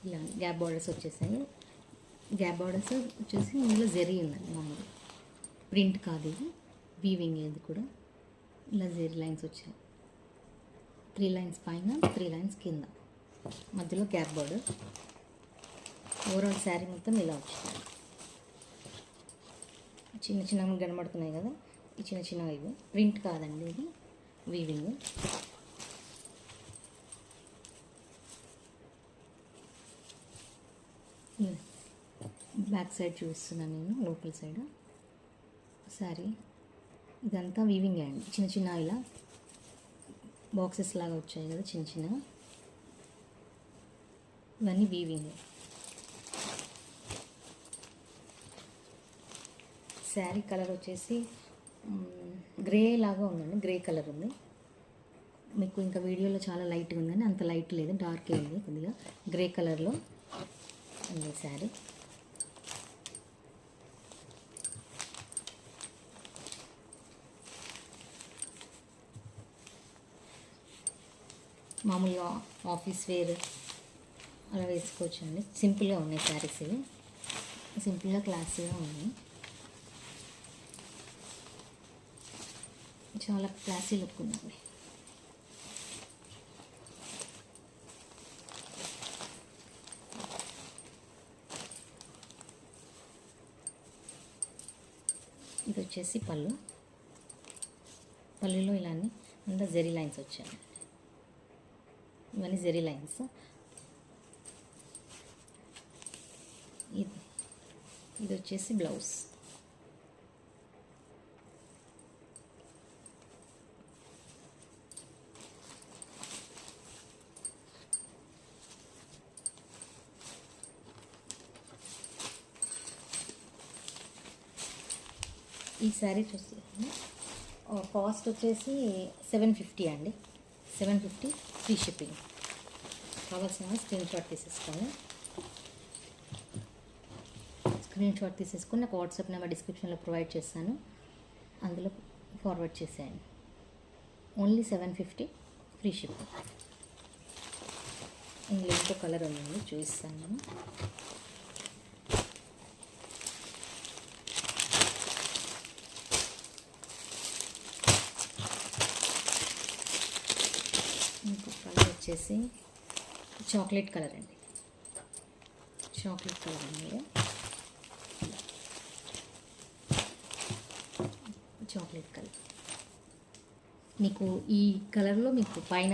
ఇలా gap borders వచ్చేసాయి. Gap borders వచ్చేసి ఇందులో జరీ ఉందండి మామూలు, ప్రింట్ కాదు ఇది, వీవింగ్. ఇది కూడా ఇలా జరీ లైన్స్ వచ్చాయి, 3 లైన్స్ పైన 3 లైన్స్ కింద, మధ్యలో గ్యాప్ బార్డర్. ఓవరాల్ శారీ మొత్తం ఇలా వచ్చింది. చిన్న చిన్నగా కనబడుతున్నాయి కదా, ఈ చిన్న చిన్నగా ఇవి ప్రింట్ కాదండి, ఇది వీవింగ్. బ్యాక్ సైడ్ చూస్తున్నాను నేను, లోపల సైడ్ శారీ ఇదంతా వీవింగ్ అండి. చిన్న చిన్న ఇలా బాక్సెస్ లాగా వచ్చాయి కదా చిన్న చిన్నగా, ఇవన్నీ వీవింగ్. శారీ కలర్ వచ్చేసి గ్రే లాగా ఉందండి, గ్రే కలర్ ఉంది. మీకు ఇంకా వీడియోలో చాలా లైట్గా ఉందని, అంత లైట్ లేదు, డార్కే ఉంది, కొద్దిగా గ్రే కలర్లో ఉంది శారీ. మామూలుగా ఆఫీస్ వేర్ అలా వేసుకోవచ్చు అండి. సింపుల్గా ఉన్నాయి శారీస్ ఇవి, సింపుల్గా క్లాసీగా ఉన్నాయి, చాలా క్లాసీ లుక్ ఉందండి. ఇది వచ్చేసి పళ్ళు, పళ్ళులో ఇలానే అంతా జెరీ లైన్స్ వచ్చాయి, ఇవన్నీ జెరీ లైన్స్. ఇది వచ్చేసి బ్లౌజ్. ఈ శారీ చూసి కాస్ట్ వచ్చేసి 750 అండి, 750 ఫ్రీ షిప్పింగ్. కావాల్సిన స్క్రీన్ షాట్ తీసేసుకోండి. స్క్రీన్ షాట్ తీసేసుకొని నాకు వాట్సాప్ నెంబర్ డిస్క్రిప్షన్లో ప్రొవైడ్ చేస్తాను, అందులో ఫార్వర్డ్ చేసేయండి. Only 750 free shipping. ఇందులో ఇంకో కలర్ ఉందండి, చూపిస్తాను నేను. ఇంకో కలర్ వచ్చేసి చాక్లెట్ కలర్ అండి, చాక్లెట్ కలర్ అండి, చాక్లెట్ కలర్. మీకు ఈ కలర్లో మీకు పైన